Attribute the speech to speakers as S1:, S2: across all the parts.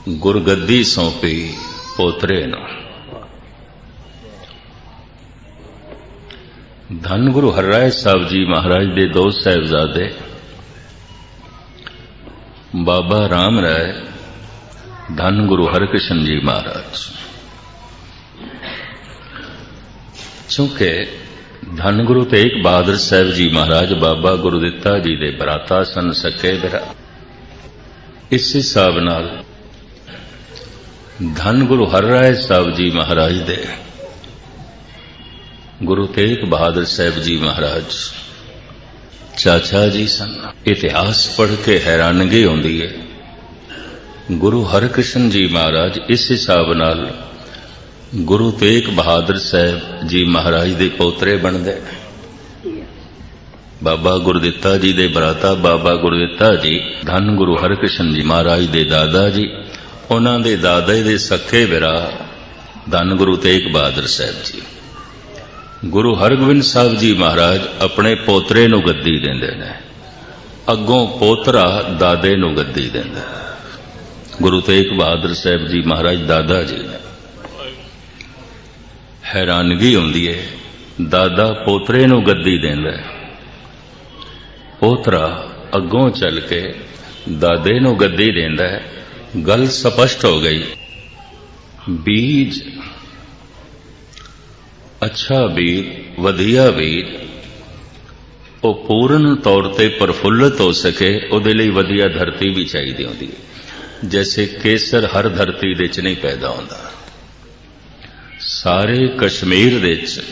S1: गुरगद्दी सौंपी पोतरे नूं। धन गुरु हरराय साहब जी महाराज दे दो साहिबजादे बाबा राम राय, धन गुरु हरकृष्ण जी महाराज। चूंकि धन गुरु तेग बहादुर साहब जी महाराज बाबा गुरुदित्ता जी दे बराता सन सके बिरा, इस हिसाब नाल धन गुरु हरराय साहब जी महाराज दे गुरु तेग बहादुर साहब जी महाराज चाचा जी सन। इतिहास पढ़ के हैरानगी होंदी है। गुरु हरकृष्ण जी महाराज इस हिसाब नाल गुरु तेग बहादुर साहब जी महाराज दे पोतरे बनदे। बाबा गुरुदित्ता जी दे बराता बाबा गुरुदित्ता जी धन गुरु हरकृष्ण जी महाराज दे दादा जी, उन्हां दे दादे दे सखे बिरा धन गुरु तेग बहादुर साहब जी। गुरु हरगोबिंद साहब जी महाराज अपने पोतरे नूं गद्दी देंदे ने, अगों पोतरा दादे नूं गद्दी देंदा। गुरु तेग बहादुर साहब जी महाराज दादा जी ने। हैरानगी होंदी है, दादा पोतरे नूं गद्दी देंदा, पोतरा अगों चल के दादे नूं गद्दी देंदा। गल स्पष्ट हो गई। बीज अच्छा बीज, वधिया बीज, वो पूर्ण तौर पर प्रफुल्लित हो सके, उहदे लई वधिया धरती भी चाहिए होंदी है। जैसे केसर हर धरती दे च नहीं पैदा होंदा। सारे कश्मीर दे च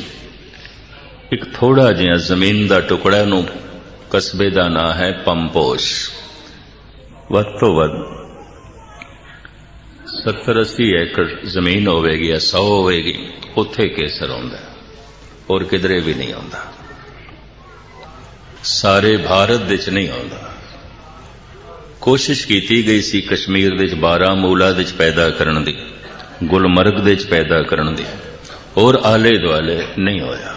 S1: एक थोड़ा जिहा जमीन का टुकड़ा नूं कस्बे का नाम है पंपोश। वध तो वध 70-80 एकड़ जमीन होगी या 100 होगी, उत्थे केसर आउंदा और किधरे भी नहीं आउंदा। सारे भारत दे च नहीं आउंदा। कोशिश की गई सी कश्मीर दे च बारामूला दे च पैदा करन दी, गुलमर्ग दे च पैदा करन दी, और आले दुआले नहीं होया।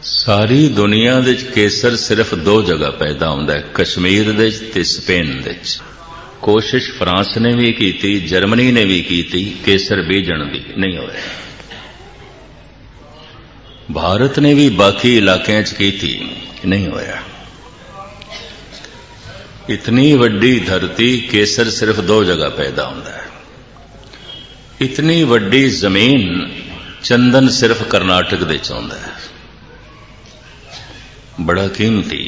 S1: सारी दुनिया दे च केसर सिर्फ 2 जगह पैदा होंदा है, कश्मीर दे च ते स्पेन दे च। कोशिश फ्रांस ने भी की, जर्मनी ने भी की, केसर बीजण दी, नहीं होया। भारत ने भी बाकी इलाकों च की, नहीं होया। इतनी वड्डी धरती, केसर सिर्फ 2 जगह पैदा होंदा है। इतनी वड्डी जमीन, चंदन सिर्फ कर्नाटक दे च होंदा है। बड़ा कीमती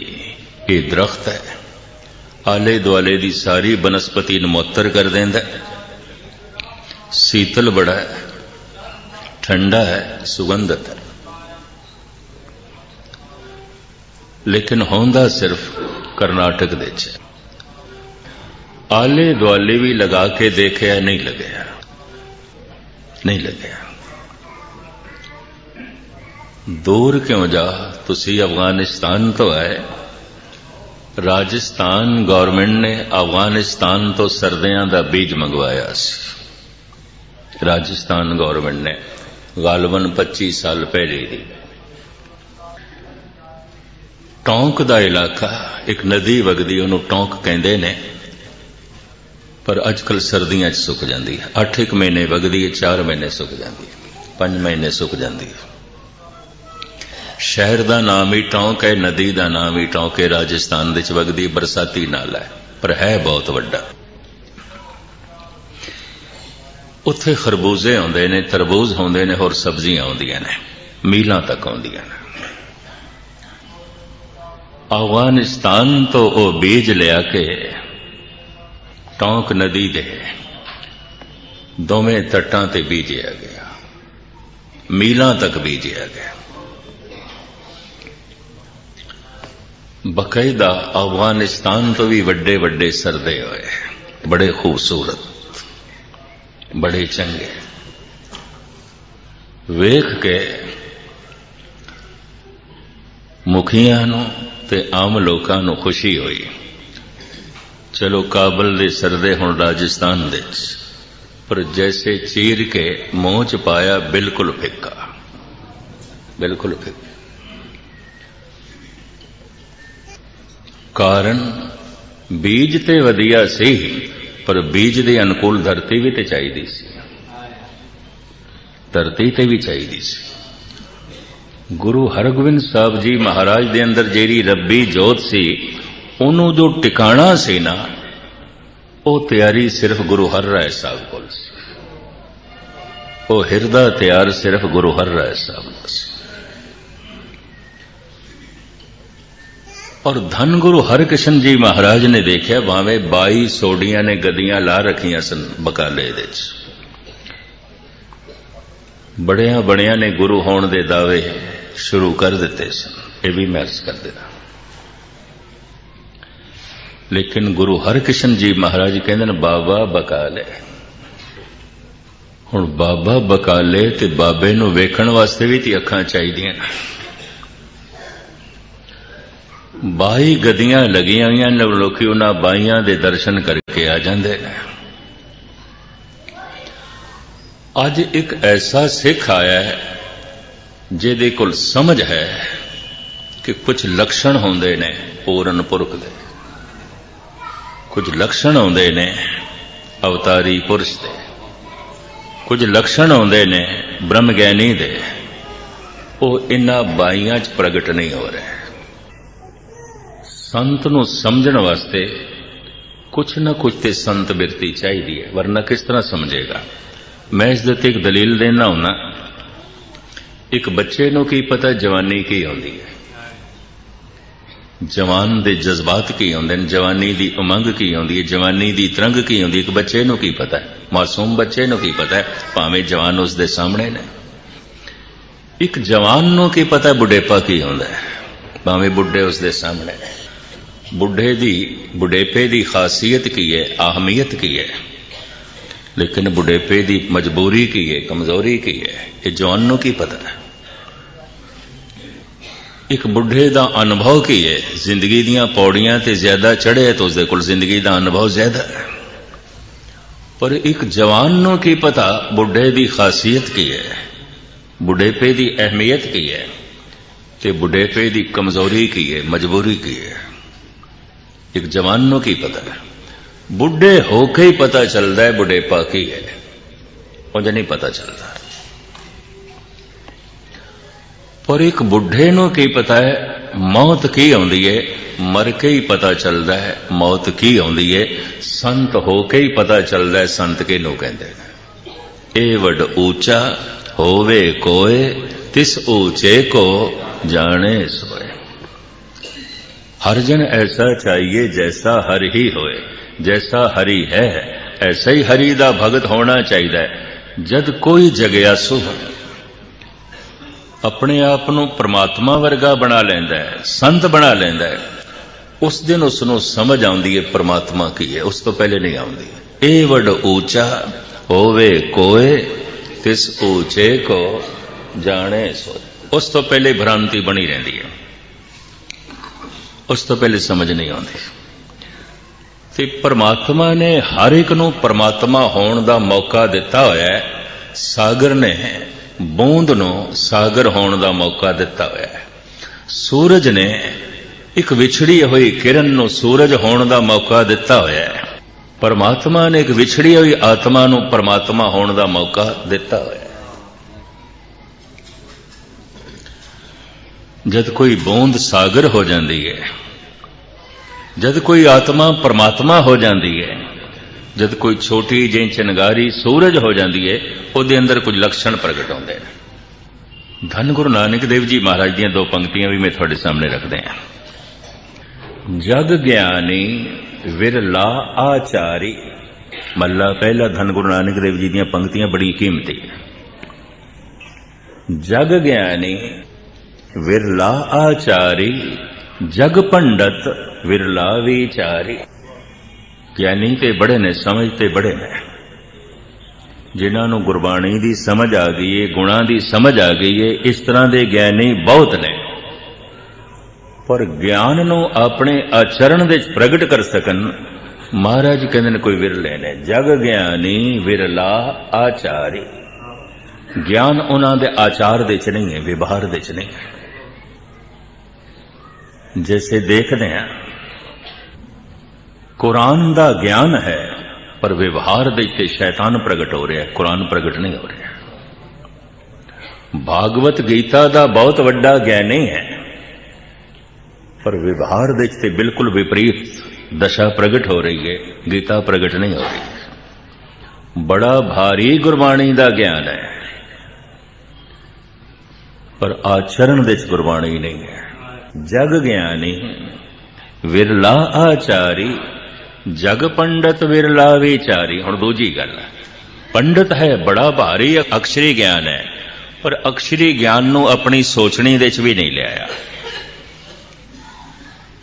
S1: ये दरख्त है। आले दुआले दी सारी बनस्पति मुअत्तर कर देंदा। शीतल बड़ा है, ठंडा है, सुगंधत है, लेकिन होंदा सिर्फ कर्नाटक दे च। आले दुआले भी लगा के देखा, नहीं लगया, नहीं लगया। दूर क्यों जा, तुसी अफगानिस्तान तो आए। राजस्थान गवर्नमेंट ने अफगानिस्तान तो सर्दियों का बीज मंगवाया सी। राजस्थान गवर्नमेंट ने गालबन 25 साल पहले दी। टोंक का इलाका, एक नदी वगदी, उन्होंने टोंक कहते ने, पर अजकल सर्दियों सुक जाती है। 8 महीने वगदी है, 4 महीने सुक जाती है, 5 महीने सुक जाती है। शहर का नाम ही टोंक है, नदी का नाम ही टोंक है। राजस्थान दे वगदी बरसाती नाला है, पर है बहुत वड्डा। उत्थे खरबूजे आउंदे ने, तरबूज आउंदे ने, होर सब्जियां आउंदियां ने, मीलां तक आउंदियां ने। अफगानिस्तान तो वो बीज लिया के टोंक नदी दे दोवें तटां ते बीजिया गया, मीलां तक बीजिया गया। बकायदा अफगानिस्तान तो भी वड्डे वड्डे सरदे होए, बड़े खूबसूरत, बड़े चंगे। वेख के मुखियां नूं ते आम लोकां नूं खुशी हुई। चलो काबल दे सरदे हुण राजस्थान दे, पर जैसे चीर के मुंह च पाया बिल्कुल फिक्का, बिल्कुल फिक्का। कारण बीज ते वधिया सी, पर बीज दे अनुकूल धरती भी ते चाहिदी सी, धरती ते भी चाहिदी सी। गुरु हरगोबिंद साहब जी महाराज दे अंदर जेड़ी रब्बी जोत सी, उन्हों जो टिकाणा सी ना, वो तैयारी सिर्फ गुरु हर राय साहब कोल सी। वो हिरदा तैयार सिर्फ गुरु हर राय साहब दा सी। और धन गुरु हरकृष्ण जी महाराज ने देखा, भावे 22 सोडियां ने गदियां ला रखियां सन बकाले दे च। बड़िया बड़िया ने गुरु होने दे दावे शुरू कर दिते सन, ये भी मैं अर्ज कर देना। लेकिन गुरु हरकृष्ण जी महाराज कहते बाबा बकाले। हुण बाबा बकाले ते बाबे नूं वेखण वास्ते भी ती अखां चाहीदियां। 22 गदियां लगियां हुई ने, लोग उन्हां 22 दे दर्शन करके आ जाते हैं। अज एक ऐसा सिख आया है जिहदे कोल समझ है कि कुछ लक्षण होंदे ने पूरन पुरख दे, कुछ लक्षण होंदे ने अवतारी पुरुष दे, कुछ लक्षण होंदे ने ब्रह्म ज्ञानी दे। वो इन्हां 22 च प्रगट नहीं हो रहे। संत नूं समझण वास्ते कुछ ना कुछ ते संत बिरती चाहिए है, वरना किस तरह समझेगा। मैं इस दे एक दलील देना हुना। एक बच्चे नूं की पता जवानी की होंदी है, जवान दे जज्बात की होंदे ने, जवानी दी उमंग की होंदी है, जवानी दी तरंग की होंदी है। एक बच्चे नूं की पता है, मासूम बच्चे नूं की पता है, भावें जवान उस दे सामने ने। एक जवान नूं की पता बुढ़ेपा की होंदा है, भावें बुढ़े उस दे सामने ने। बुढ़े दी बुढ़ेपे दी खासियत की है, अहमियत की है, लेकिन बुढ़ेपे दी मजबूरी की है, कमजोरी की है, ये जवानों की पता है। एक बुढ़े दा अनुभव की है, जिंदगी दियां पौड़ियां ते ज्यादा चढ़े तो उसदे कोल जिंदगी दा अनुभव ज्यादा है। पर एक जवानों की पता बुढ़े दी खासियत की है, बुढ़ेपे दी अहमियत की है, ते बुढ़ेपे दी कमजोरी की है, मजबूरी की है। एक जवानों की पता है, बुढ़े होके ही पता चलता है बुढ़ेपा की है, मुझे नहीं पता चलता। पर एक बुढ़े नूं की पता है मौत की आउंदी है, मर के ही पता चलता है मौत की आउंदी है। संत होके ही पता चलता है संत के नूं कहंदे ने। ए वड ऊंचा होवे कोय, तिस ऊंचे को जाने सोए। हर जन ऐसा चाहिए जैसा हर ही होए, जैसा हरि है ऐसा ही हरि दा भगत होना चाहिए। जद कोई जगियासु अपने आप को परमात्मा वर्गा बना लेंदा है, संत बना लेंदा है, उस दिन उसनों समझ आउंदी है परमात्मा की है, उस तो पहले नहीं आउंदी। ए वड ऊंचा होवे कोय, तिस ऊंचे को जाने सोए। उस तो पहले भ्रांति बनी रहती है, उस तो पहले समझ नहीं आती। ते परमात्मा ने हर एक नूं परमात्मा होने का मौका दिता होया है। सागर ने बूंद नूं सागर होने का मौका दिता होया है। सूरज ने एक विछड़ी हुई किरण नूं सूरज होने का मौका दिता होया है। परमात्मा ने एक विछड़ी हुई आत्मा नूं परमात्मा होने का मौका दिता होया है। जद कोई बूंद सागर हो जाती है, जद कोई आत्मा परमात्मा हो जाती है, जद कोई छोटी जी चिनगारी सूरज हो जाती है, उसके अंदर कुछ लक्षण प्रगट होते हैं। धन गुरु नानक देव जी महाराज दी 2 पंक्तियां भी मैं थोड़े सामने रखते हैं। जग ज्ञानी विरला आचारी। मल्ला पहला धन गुरु नानक देव जी दी पंक्तियां बड़ी कीमती है। जग ज्ञानी विरला आचारी, जग पंडित विरला विचारी। ज्ञानी ते बड़े ने, समझते बड़े ने, जिन्होंने गुरबाणी की समझ आ गई है, गुणा की समझ आ गई है, इस तरह के ज्ञानी बहुत ने। पर ज्ञान नूं अपने आचरण दे प्रगट कर सकन महाराज कहते हैं कोई विरले ने। जग ज्ञानी विरला आचारी। ज्ञान उन्हां दे आचार दे च नहीं है, व्यवहार दे च नहीं है। जैसे देखते हैं कुरान दा ज्ञान है, पर व्यवहार दे ते शैतान प्रगट हो रहा है, कुरान प्रगट नहीं हो रहा। भागवत गीता दा बहुत वड्डा ज्ञानी है, पर व्यवहार दे ते बिल्कुल विपरीत दशा प्रगट हो रही है, गीता प्रगट नहीं हो रही। बड़ा भारी गुरबाणी दा ज्ञान है, पर आचरण दे गुरबाणी नहीं है। जग ज्ञानी विरला आचारी, जग पंडित विरला विचारी। हुण दूजी गल, पंडित है बड़ा भारी अक्षरी ज्ञान है, पर अक्षरी ज्ञान नूं अपनी सोचनी दे च भी नहीं लिया।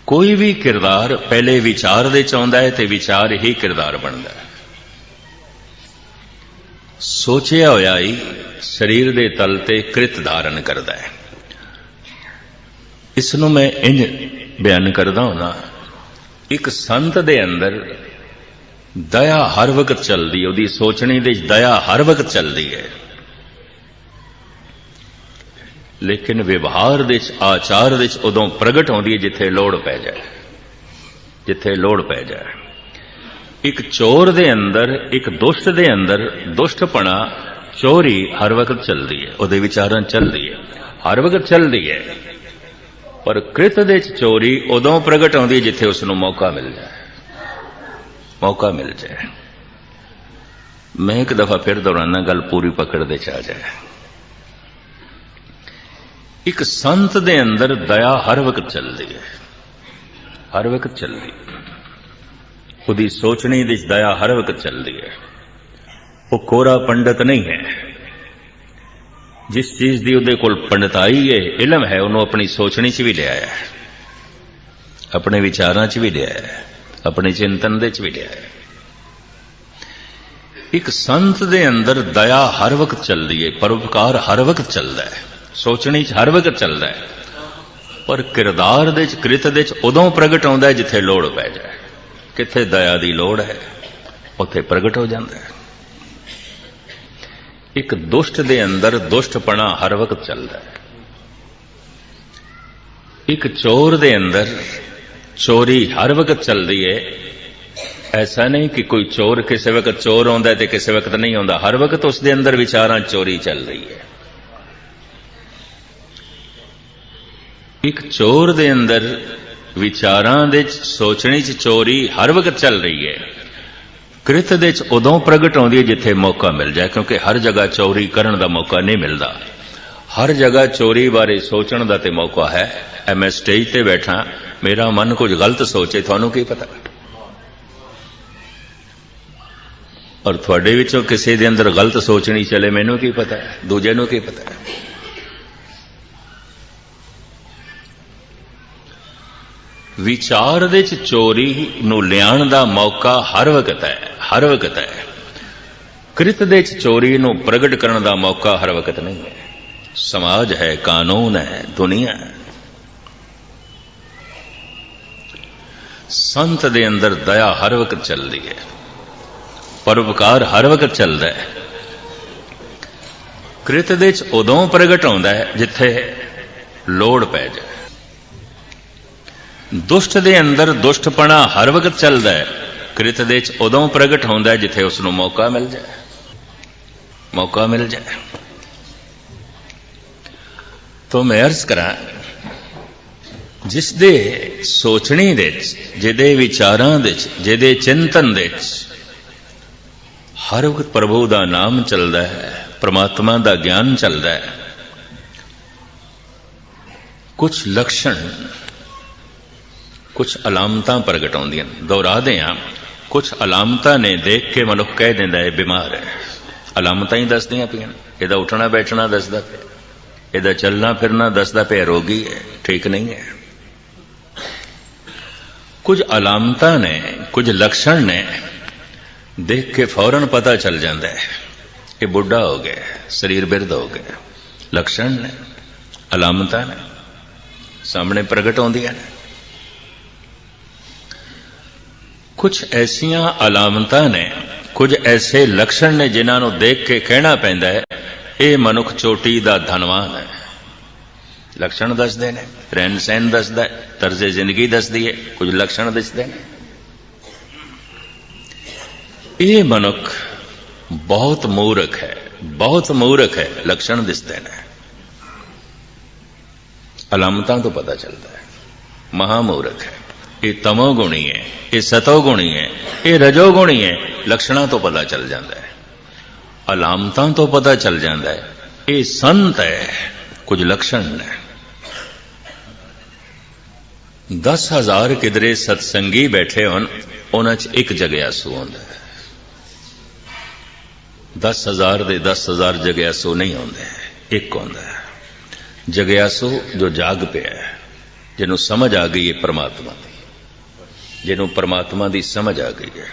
S1: कोई भी किरदार पहले विचार दे च आउंदा है ते विचार ही किरदार बनदा है। सोचिया होया ही शरीर दे तल ते कृत धारण करदा है। इसनूं मैं इंज बयान करदा हुंदा, एक संत दे अंदर दया हर वक्त चलदी है, उहदी सोचनी दे दया हर वक्त चलदी है, लेकिन व्यवहार दे आचार दे उदों प्रगट होंदी है जिथे लोड़ पै जाए, जिथे लोड़ पै जाए। एक चोर दे अंदर, एक दुष्ट दे अंदर दुष्टपना, चोरी हर वक्त चलती है, उहदे विचारां चलती है, हर वक्त चलती है, पर कृत दे चोरी उदों प्रगट होंदी है जिथे उसनूं मौका मिल जाए, मौका मिल जाए। मैं एक दफा फिर दोहराना, गल पूरी पकड़ दे च आ जाए। एक संत दे अंदर दया हर वक्त चलती है, हर वक्त चलती, उसकी सोचनी दी दया हर वक्त चलती है। वो कोरा पंडित नहीं है, जिस चीज की उहदे कोल पंडिताई है, इलम है, उन्होंने अपनी सोचनी च भी लिया है, अपने विचारां च भी लिया है, अपने चिंतन दे च भी लिया है। एक संत दे अंदर दया हर वक्त चलती है, परोपकार हर वक्त चलता है, सोचनी च हर वक्त चलता है, पर किरदार दे कृत दे उदों प्रगट होंदा है जिथे लोड़ पै जाए। किथे दया दी लोड़ है, उथे प्रगट हो जाता है। एक दुष्ट दे अंदर दुष्टपना हर वक्त चलता है। एक चोर दे अंदर चोरी हर वक्त चलती है। ऐसा नहीं कि कोई चोर किसी वक्त चोर आंदा है किसी वक्त नहीं आंदा, हर वक्त उसके अंदर विचारां चोरी चल रही है। एक चोर दे अंदर विचारां दे सोचने च चोरी हर वक्त चल रही है। कृत दे उदों प्रगट होंदी है जिथे मौका मिल जाए, क्योंकि हर जगह चोरी करने का मौका नहीं मिलता। हर जगह चोरी बारे सोचने का तो मौका है। मैं स्टेज ते बैठा, मेरा मन कुछ गलत सोचे, थानू की पता, और थोड़े विचों किसी दे अंदर गलत सोचनी चले, मैनू की पता है, दूजे नू की पता है। विचार दे चोरी नू लियाण दा मौका हर वक्त है, हर वक्त है। कृत दे चोरी नू प्रगट करने दा मौका हर वक्त नहीं है। समाज है, कानून है, दुनिया है। संत दे अंदर दया हर वक्त चल रही है, परोपकार हर वक्त चलता है। कृत दे उदों प्रगट होंदा है जिथे लोड़ पै जाए। दुष्ट दे अंदर दुष्टपना हर वक्त चलता है। कृत दे उदों प्रगट होंदा है जिथे उसनूं मौका मिल जाए, मौका मिल जाए। तो मैं अर्ज करा, जिस दे सोचनी दे, जिदे विचारां दे, जिदे चिंतन दे हर वक्त प्रभु दा नाम चलता है, परमात्मा दा ज्ञान चलता है, कुछ लक्षण, कुछ अलामतां प्रगट होंदियां। दोहरा दें, कुछ अलामतां ने देख के मनुख कह दिंदा है बीमार है। अलामतां ही दसदियां पियां, इहदा उठना बैठना दसदा पिया, इहदा चलना फिरना दसदा पिया रोगी है, ठीक नहीं है। कुछ अलामतां ने, कुछ लक्षण ने देख के फौरन पता चल जाता है कि बुढ़ा हो गया, शरीर बिरध हो गया। लक्षण ने, अलामतां ने सामने प्रगट होंदियां ने। कुछ ऐसियां अलामतां ने, कुछ ऐसे लक्षण ने जिन्हां देख के कहना पैंदा है ये मनुख चोटी दा धनवान है। लक्षण दसदे ने, रहन सहन दसदा है, तर्जे जिंदगी दसदी है, कुछ लक्षण दसदे ने। ये मनुख बहुत मूर्ख है, बहुत मूर्ख है। लक्षण दिसते हैं, अलामतां तो पता चलता है। महामूर्ख है, ये तमोगुणी है, ये सतोगुणी है, ये रजोगुणी है। लक्षणा तो पता चल जाता है, अलामतां तो पता चल जाता है। ये संत है, कुछ लक्षण है। 10,000 किधरे सत्संगी बैठे होन, उन्हां च एक जग्यासू होंदा है। 10,000 दे 10,000 जग्यासू नहीं होंदे, एक होंदा है जग्यासू जो जाग पिया है, जिन्हों समझ आ गई है परमात्मा की, जिन्हों परमात्मा की समझ आ गई है।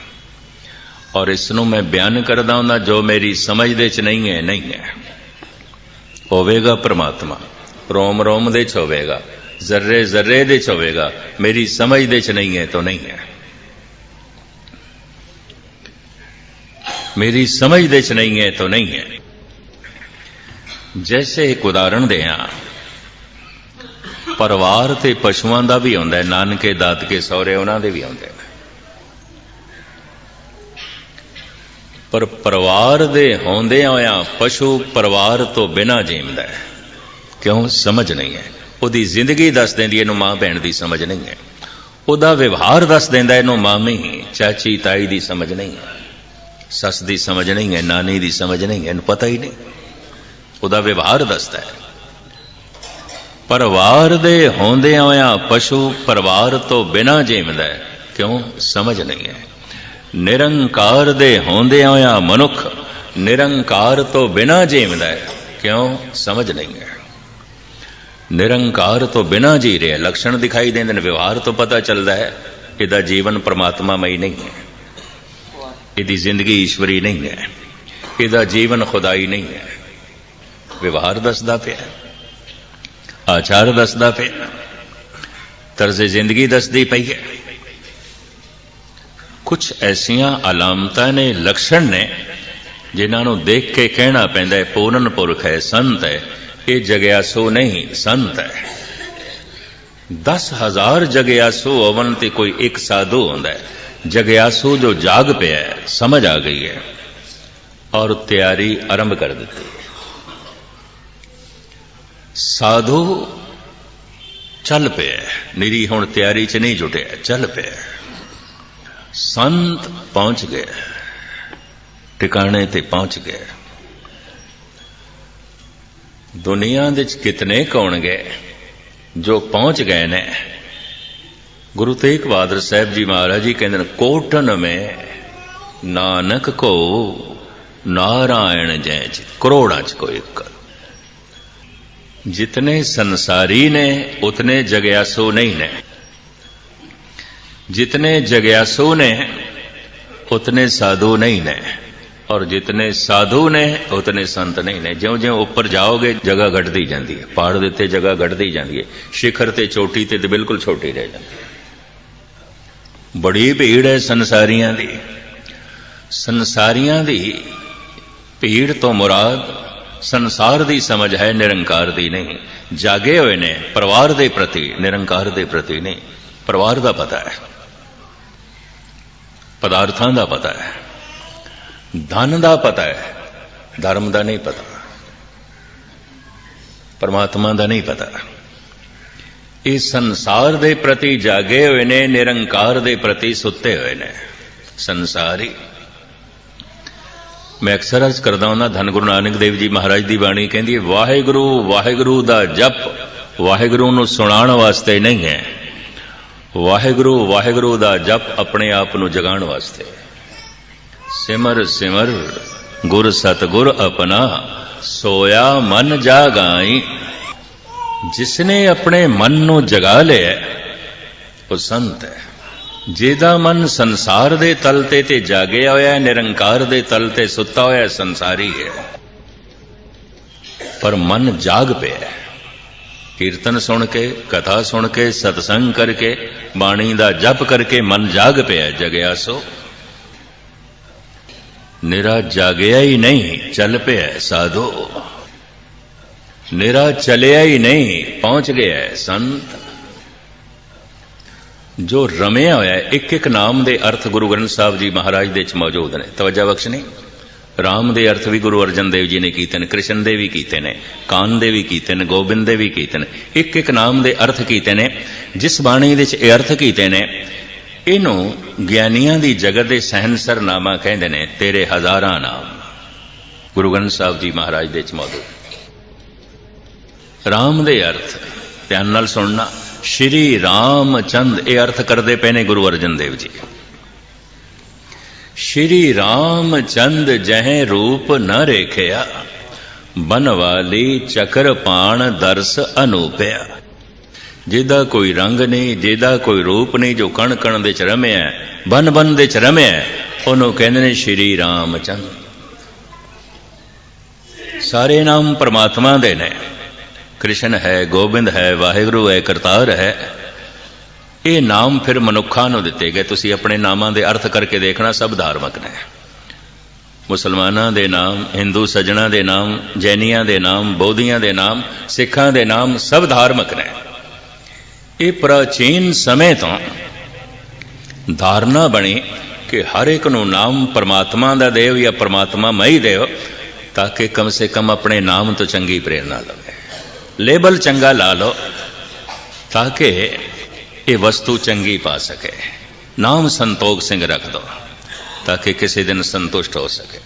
S1: और इसनों मैं बयान करदा हूं, जो मेरी समझ दे च नहीं है, नहीं है। होवेगा परमात्मा, रोम रोम दे च होवेगा, जर्रे जर्रे दे च होवेगा। मेरी समझ दे च नहीं है तो नहीं है, मेरी समझ दे च नहीं है तो नहीं है। जैसे एक उदाहरण दें, परिवार ते पशुओं का भी होंदा है, नानके दादके सौरे उन्हां दे भी होंदे ने। पर परिवार दे होंदे होया पशु परिवार तो बिना जींदा है। क्यों? समझ नहीं है। उहदी जिंदगी दस देंदी इहनूं मां भैण दी समझ नहीं है। उहदा व्यवहार दस देंदा इहनूं मामी चाची ताई दी समझ नहीं है, सस दी समझ नहीं है, नानी दी समझ नहीं है, इहनूं पता ही नहीं। उहदा व्यवहार दसदा है। परिवार दे होंदे होया पशु परिवार तो बिना जींदा है। क्यों? समझ नहीं है। निरंकार दे होंदे होया मनुख निरंकार तो बिना जींदा है। क्यों? समझ नहीं है। निरंकार तो बिना जी रहे, लक्षण दिखाई देंदे ने, व्यवहार तो पता चलता है। इहदा जीवन परमात्मामई नहीं है, इहदी जिंदगी ईश्वरी नहीं है, इहदा जीवन खुदाई नहीं है। व्यवहार दसदा पिया, आचार दसदा पिया, तर्ज जिंदगी दसदी पई है। कुछ ऐसियां अलामतां ने, लक्षण ने, जिन्हों देख के कहना पैंदा है पूर्ण पुरख है, संत है। ये जग्यासू नहीं, संत है। 10,000 जग्यासू होवन ते कोई एक साधु होंदा है। जग्यासू जो जाग पिया है, समझ आ गई है और तैयारी आरंभ कर दी है। साधु चल पिया, निरी हुण तैयारी च नहीं जुटिया, चल पिया। संत पहुंच गए, ठिकाने ते पहुंच गए। दुनिया दे कितने कौन गए जो पहुंच गए ने। गुरु तेग बहादुर साहब जी महाराज जी कहते हैं, कोटन में नानक को नारायण जैच, करोड़ा च कोई कर। जितने संसारी ने उतने जग्यासू नहीं ने, जितने जग्यासू ने उतने साधु नहीं ने, और जितने साधु ने उतने संत नहीं ने। ज्यों ज्यों ऊपर जाओगे जगह घटती जाती है, पहाड़ दे उत्ते जगह घटती जाती है, शिखर ते चोटी ते बिल्कुल छोटी रह जाती है। बड़ी भीड़ है संसारियां दी। संसारियां दी भीड़ तो मुराद संसार दी समझ है, निरंकार दी नहीं। जागे हुए ने परिवार दे प्रति, निरंकार दे प्रति नहीं। परिवार दा पता है, पदार्थां दा पता है, धन दा पता है, धर्म दा नहीं पता, परमात्मा दा नहीं पता। इस संसार दे प्रति जागे हुए ने, निरंकार दे प्रति सुते हुए ने संसारी। मैं अक्सर अर्ज करदा हूं, धन गुरु नानक देव जी महाराज दी बाणी कहती है, वाहिगुरु वाहिगुरु दा जप वाहिगुरु नूं सुणाण वास्ते नहीं है, वाहिगुरु वाहिगुरु दा जप अपने आप नूं जगाण वास्ते। सिमर सिमर गुर सतगुर अपना, सोया मन जागाई। जिसने अपने मन नूं जगा लिया वो संत है। जिहदा मन संसार दे तल ते जागिया होया है, निरंकार दे तल ते सुता होया संसारी है। पर मन जाग पिया, कीर्तन सुन के, कथा सुन के, सत्संग करके, बाणी दा जप करके मन जाग पिया, जगया सो। निरा जागया ही नहीं, चल पिया साधु। निरा चलिया ही नहीं, पहुंच गया है संत। जो रमिया होया एक एक नाम के अर्थ गुरु ग्रंथ साहब जी महाराज दे च मौजूद ने। तवज्जो बख्शनी, राम दे अर्थ भी गुरु अर्जन देव जी ने कीते ने, कृष्ण दे भी कीते ने, कान दे भी कीते ने, गोबिंद दे भी कीते ने। एक एक नाम दे अर्थ कीते ने। जिस बाणी दे च अर्थ कीते ने इनू ज्ञानियां दी जगत दे सहनसर नामा कहंदे ने। तेरे हजारां नाम गुरु ग्रंथ साहब जी महाराज दे च मौजूद। राम दे अर्थ ध्यान नाल सुनना। श्री रामचंद ये अर्थ करते पे ने गुरु अर्जन देव जी। श्री रामचंद जह रूप न रेखया, बनवाली चक्र पाण दर्श अनूपया। जिदा कोई रंग नहीं, जिदा कोई रूप नहीं, जो कण कण दे च रमिया, बन बन दे च रमिया, उन्होंने कहते ने श्री रामचंद। सारे नाम परमात्मा दे ने। कृष्ण है, गोबिंद है, वाहिगुरु है, करतार है। ये नाम फिर मनुखा नूं दिते गए। तुसीं अपने नामां दे अर्थ करके देखना, सब धार्मिक ने। मुसलमानां दे नाम, हिंदू सज्जणा दे नाम, जैनियां दे नाम, बौद्धियां दे नाम, सिखां दे नाम, सब धार्मिक ने। ये प्राचीन समय तो धारणा बनी कि हर एक नूं नाम परमात्मा दा देव या परमात्मा मई देव, ताकि कम से कम अपने नाम तो चंगी प्रेरणा लवे। लेबल चंगा ला लो ताकि ये वस्तु चंगी पा सके। नाम संतोख सिंह रख दो ताकि किसी दिन संतुष्ट हो सके।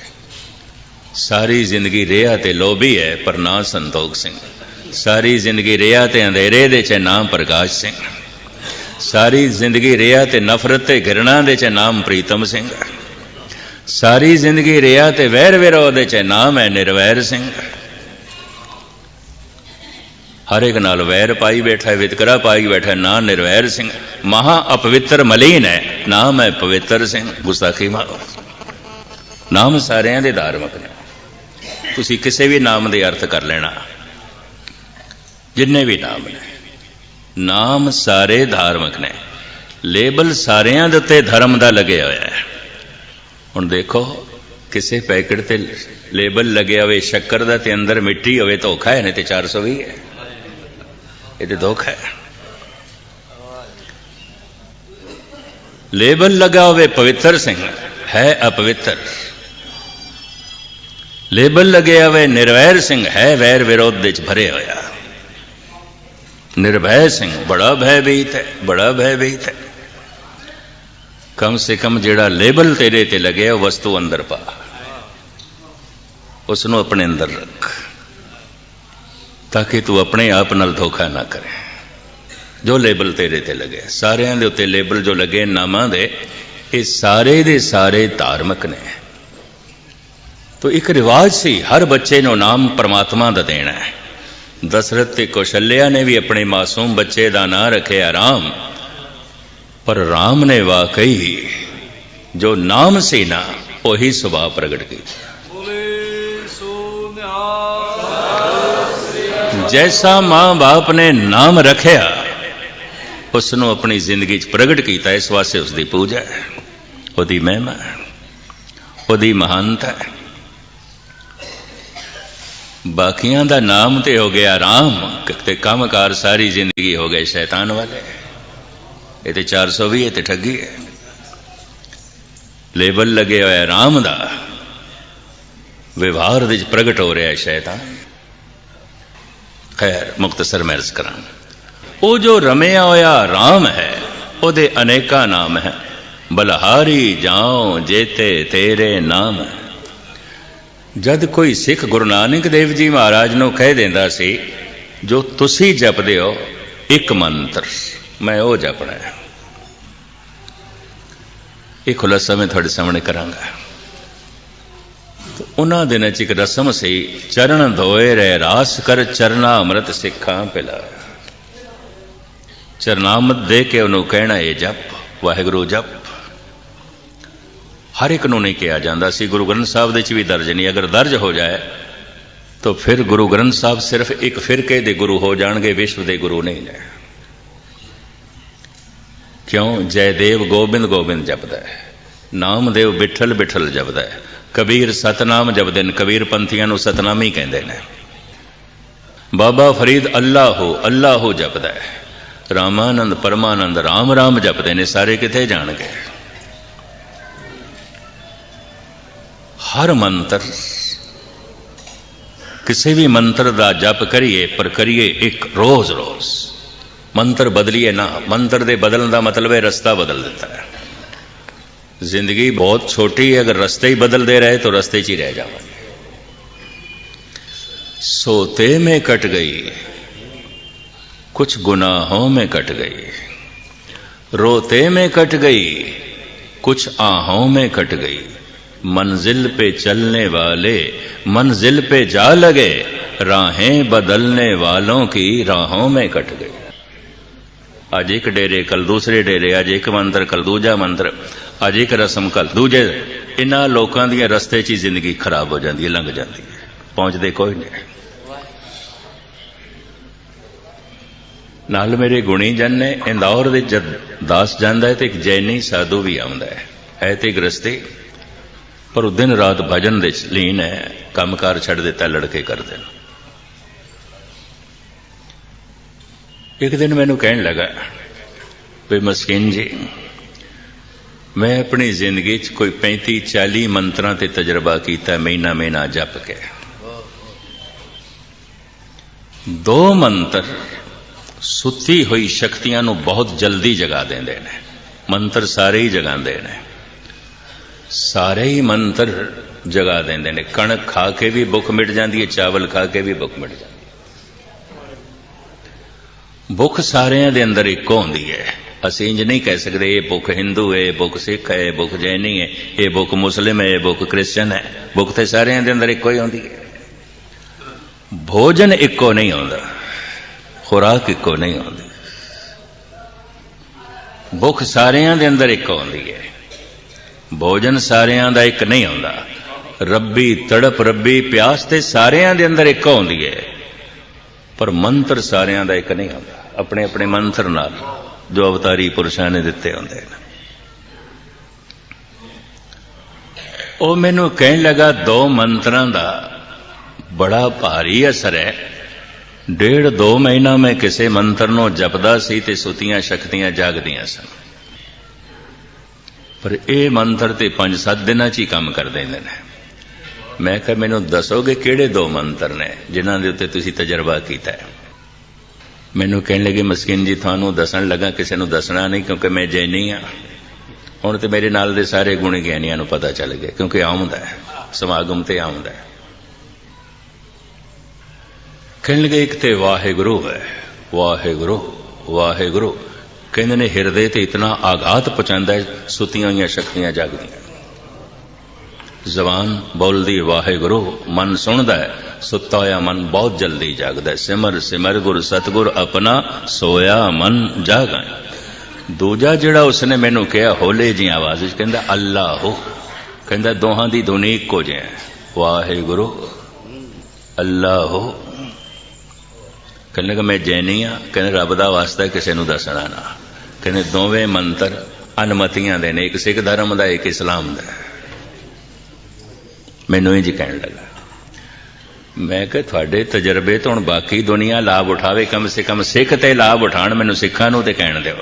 S1: सारी जिंदगी रेहा ते लोभी है पर ना संतोख सिंह। सारी जिंदगी रेहा ते अंधेरे दे च नाम प्रकाश सिंह। सारी जिंदगी रेहा ते नफरत ते घृणा दे च नाम प्रीतम सिंह। सारी जिंदगी रेहा ते वैर विरोध दे च नाम है निर्वैर सिंह। हर एक नाल वैर पाई बैठा है, वितकरा पाई बैठा है, ना निर्वैर सिंह। महा अपवित्र मलीन है, नाम है पवित्र सिंह। गुस्ताखी मारो। नाम सारियां दे धार्मिक ने। तुसी किसी भी नाम दे अर्थ कर लेना, जिन्ने भी नाम ने, नाम सारे धार्मिक ने। लेबल सारियां दे उत्ते धर्म दा लगे होया है। हुण देखो किसी पैकेट ते लेबल लगे हुए शक्कर दा ते अंदर मिट्टी होवे धोखा है, नहीं तो 420 है। ये धोखा है। लेबल लगा हुए पवित्र सिंह है अपवित्र। लेबल लगे हुए निर्वैर सिंह है वैर विरोध दे भरे होया। निर्भय सिंह बड़ा भयभीत है, बड़ा भयभीत है। कम से कम जेड़ा लेबल तेरे ते लगे वस्तु अंदर पा, उसनों अपने अंदर रख, ताकि तू अपने आप नाल धोखा ना करे। जो लेबल तेरे ते लगे, सारियां दे उत्ते लेबल जो लगे नामां दे, ये सारे दे सारे धार्मिक ने। तो एक रिवाज सी, हर बच्चे नूं नाम परमात्मा दा देना है। दशरथ ते कौशल्या ने भी अपने मासूम बच्चे दा नाम रखे राम, पर राम ने वाकई जो नाम सी ना वही सुभाव प्रगट किया। जैसा मां बाप ने नाम रखिया उसनों अपनी जिंदगी प्रगट किया। इस वास्ते उसकी पूजा है, उसकी महिमा है, उसकी महानता है। बाकियां दा नाम ते हो गया राम, ते कामकार सारी जिंदगी हो गए शैतान वाले। ये तो 420 ये तो ठगी है। लेबल लगे हुआ राम दा, व्यवहार दे प्रगट हो रहा है शैतान। खैर मुख्तसर मैं अर्ज करा, वो जो रमिया होया राम है ओदे अनेका नाम है। बलहारी जाओ जेते तेरे नाम है। जद कोई सिख गुरु नानक देव जी महाराज नूं कह देंदा सी, जो तुसी जपदे हो एक मंत्र मैं वो जपना है। ये खुलासा मैं थोड़े सामने करांगा। तो उन्हां दिनां च एक रस्म सी, चरण धोए रहे रास कर चरना अमृत सिखां पिलाया। चरनामत दे के उन्होंने कहना ये जप वाहिगुरू जप। हर एक नूं नहीं कहा जाता सी। गुरु ग्रंथ साहब दे च भी दर्ज नहीं। अगर दर्ज हो जाए तो फिर गुरु ग्रंथ साहब सिर्फ एक फिरके दे गुरु हो जाएंगे, विश्व दे गुरु नहीं ने। क्यों? जयदेव गोबिंद गोबिंद जपदा है, नामदेव बिठल बिठल जपदा है, कबीर सतनाम जपदे ने। कबीर पंथियां नूं सतनामी कहंदे ने। बाबा फरीद अल्लाह अल्लाह जपदा है। रामानंद परमानंद राम राम जपते ने, सारे किथे जान गए। हर मंत्र, किसी भी मंत्र का जप करिए, पर करिए एक रोज रोज। मंत्र बदलिए ना। मंत्र दे बदलने का मतलब है रस्ता बदल देता है। जिंदगी बहुत छोटी है, अगर रस्ते ही बदलते रहे तो रस्ते ही रह जाओगे। सोते में कट गई, कुछ गुनाहों में कट गई, रोते में कट गई, कुछ आहों में कट गई। मंजिल पे चलने वाले मंजिल पे जा लगे, राहें बदलने वालों की राहों में कट गई। आज एक डेरे कल दूसरे डेरे, आज एक मंत्र कल दूजा मंत्र, आज एक रस्म कल दूजे। इन्हां लोकां दी रस्ते च जिंदगी खराब हो जाती है, लंघ जाती है, पहुंचते कोई नहीं। नाल मेरे गुणी जन ने इंदौर दे जद दास जांदा है तो एक जैनी साधु भी आउंदा है ते गृहस्थी, पर वो दिन रात भजन दे लीन है, कामकार छड़ देता, लड़के करते हैं। एक दिन मैनू कहने लगा भाई मस्कीन जी, मैं अपनी जिंदगी च कोई 35-40 मंत्रां ते तजर्बा किया, महीना महीना जप के। 2 मंत्र सुती हुई शक्तियां नू बहुत जल्दी जगा देंदे ने। मंत्र सारे ही जगांदे ने, सारे ही मंत्र जगा देंदे ने। कणक खा के भी भुख मिट जाती है, चावल खा के भी भुख मिट जाती है। भुख सारिਆਂ ਦੇ अंदर एक होंदी है। ਅਸੀਂ इंज नहीं कह सकते ये भुख हिंदू है, भुख सिख है, भुख जैनी है, ये भुख मुस्लिम है, ये भुख क्रिश्चन है। भुख तो सारिਆਂ ਦੇ अंदर एको ही होंदी है। भोजन एको नहीं होंदा, खुराक इको नहीं होंदी। भुख सारिਆਂ ਦੇ अंदर एक होंदी है, भोजन सारिਆਂ ਦਾ एक नहीं होंदा। रब्बी तड़प रब्बी प्यास ते सारिਆਂ ਦੇ अंदर एक होंदी है, पर मंत्र सारिਆਂ ਦਾ एक नहीं होंदा। अपने अपने मंत्र नाल जो अवतारी पुरुषां ने दिते होंदे ने। ਉਹ ਮੈਨੂੰ कहने लगा 2 मंत्रां दा बड़ा भारी असर है। 1.5-2 महीना मैं किसी मंत्र नूं जपदा सी ते सुतियां शक्तियां जागदियां सन, पर यह मंत्र ते 5-7 दिनां च ही काम कर देंदे ने। मैं कहा मैनूं दसोगे किहड़े 2 मंत्र ने जिन्हां दे उत्ते तुसीं तजर्बा कीता है? मैनूं कहण लगे मस्कीन जी तुहानूं दसण लगा, किसी नूं दसना नहीं, क्योंकि मैं जैनी हाँ। हुण ते मेरे नाल दे सारे गुणी ज्ञानियां नूं पता चल गया, क्योंकि आउंदा है समागम ते आउंदा है। कहने लगे एक ते वाहेगुरु है, वाहेगुरु वाहेगुरु कहते ने हिरदे ते इतना आघात पहुंचाता है, सुतियां हुई शक्तियां जागदियां। जबान बोलदी वाहेगुरु, मन सुनता है, सुता होया मन बहुत जल्दी जागदा है। सिमर सिमर गुर सतगुर अपना, सोया मन जागा। दूजा जिहड़ा उसने मैनू कहा होले जी आवाज कहंदा अल्लाह हो, कहंदा दोहां दी धुनी इक्को जिही है, वाहेगुरु अल्लाह हो। कहने लगा मैं जैनी हाँ, कहने रब दा वास्ता किसी नूं दसना ना। कहने दोवें मंत्र अनमतियां दे ने, एक सिख धर्म दा एक इस्लाम दा। मैनूं ही जी कहने लगा। मैं कहा तुहाडे तजर्बे तो हुण बाकी दुनिया लाभ उठावे, कम से कम सिख ते लाभ उठाण, मैनूं सिखां नूं ते कहण दिओ।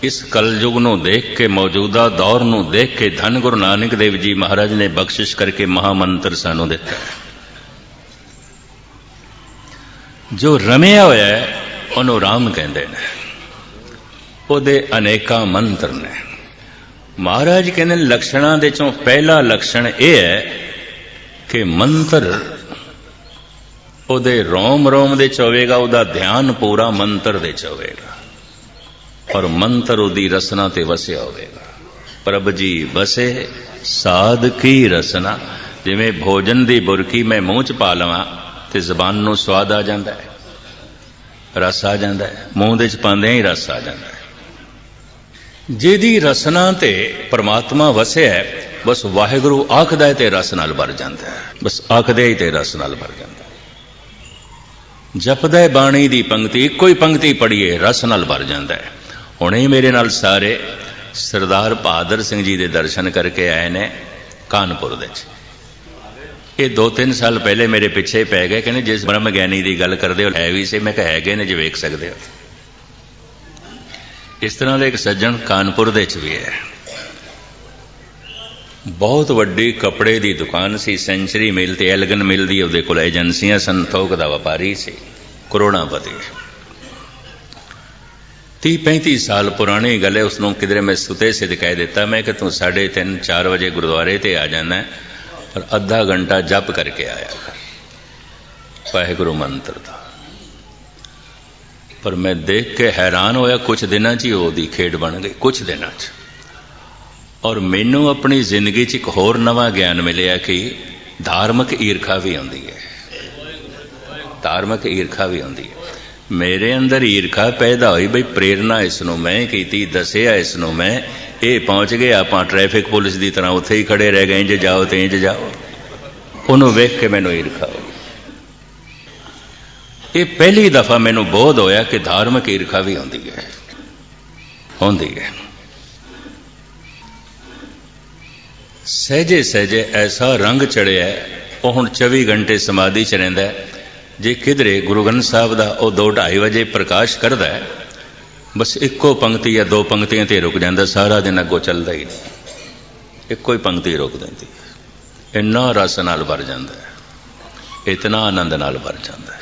S1: इस कलयुग नूं देख के, मौजूदा दौर नूं देख के धन गुरु नानक देव जी महाराज ने बख्शिश करके महामंत्र सानूं दिता है। जो रमिया होया है उहनूं राम कहंदे ने, उहदे अनेका मंत्र ने। महाराज कहंदे लक्षणां दे चों पहला लक्षण यह है कि मंत्र उहदे रोम रोम दे च होवेगा, उहदा ध्यान पूरा मंत्र दे च होवेगा, और मंत्र उदी रसना ते वसिया होवेगा। प्रभ जी बसे साध की रसना। जिवें भोजन दी बुरकी मैं मूँह च पा लवां ते जबान नूं स्वाद आ जांदा है, रस आ जांदा है, मूँह दे च पांदे ही रस आ जांदा है। जिहदी रसना ते परमात्मा वसिया है, बस वाहिगुरू आखदा है ते रस नाल भर जांदा है, बस आखदे ही ते रस नाल भर जांदा है। जपदा है बाणी दी पंक्ति, इक्को ही पंक्ति पढ़िए रस नाल भर जांदा है। हुणे मेरे नाल सारे सरदार बहादुर सिंह जी दे दर्शन करके आए ने कानपुर दे। ये 2-3 साल पहले मेरे पिछे पै गए, कहने जिस ब्रह्म ज्ञानी की गल करते हो है भी से, मैं कहा है ने जो वेख सकते हो। इस तरह का एक सज्जन कानपुर दे भी है, बहुत वड्डी कपड़े की दुकान सी, सेंचुरी मिल ते एलगन मिल दी उहदे कोल एजेंसियां सन, थोक दा व्यापारी सी, करोड़ापति। 30-35 साल पुरानी गल है। उसनों किधरे मैं सुते सिद्ध कह दिता, मैं कि तू 3:30-4 बजे गुरुद्वारे ते आ जाना और अद्धा घंटा जप करके आया कर वाहिगुरु मंत्र था। पर मैं देख के हैरान होया, कुछ दिनों च ही ओदी खेड बन गई, कुछ दिनों च। और मैनू अपनी जिंदगी च एक होर नवा ज्ञान मिलिया कि धार्मिक ईर्खा भी आती है, धार्मिक ईर्खा भी आती है। मेरे अंदर ईर्खा पैदा हुई, बई प्रेरणा इसनों मैं की, दसिया इसनों मैं, ये पहुंच गए, आप ट्रैफिक पुलिस की तरह उत्थे ही खड़े रह गए, इंज जाओ तो इंज जाओ। उन्होंने वेख के मैनू ईर्खा हुई। ये पहली दफा मैनू बोध होया कि धार्मिक ईर्खा भी होंदी है, होंदी है। सहजे सहजे ऐसा रंग चढ़िया है, वह हुण 24 घंटे समाधि च रहिंदा है। जे किधरे गुरु ग्रंथ साहब का वह 2-2:30 बजे प्रकाश करता है, बस एको पंक्ति या 2 पंक्तियां ते रुक जाता, सारा दिन अगों चलता ही नहीं, एको ही पंक्ति रोक देती। इन्ना रस नाल भर जाता है, इतना आनंद नाल भर जाता है।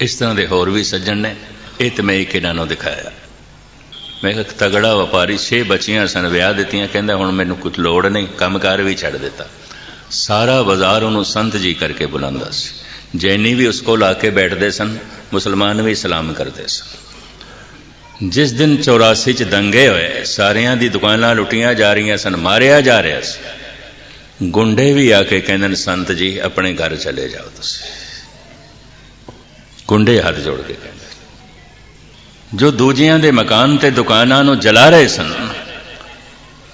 S1: इस तरह के होर भी सज्जन ने, ये तो मैं एक इन्हों दिखाया। मैं एक तगड़ा व्यापारी, 6 बच्चियां सन, विआह दित्तियां, कहंदा हुण मैनूं कुछ लोड़ नहीं, कामकार भी छड्ड दिता। सारा बाजार उन्होंने संत जी करके बुलांदा सी, जैनी भी उसको लाके बैठते सन, मुसलमान भी सलाम करते सन। जिस दिन 84 च दंगे होए, सारियां दी दुकानां लुटियां जा रही सन, मारिया जा रहा सी। गुंडे भी आके कहंदे संत जी अपने घर चले जाओ तुसीं। गुंडे हाथ जोड़ के कहते, जो दूजियां दे मकान ते दुकानां नूं जला रहे सन,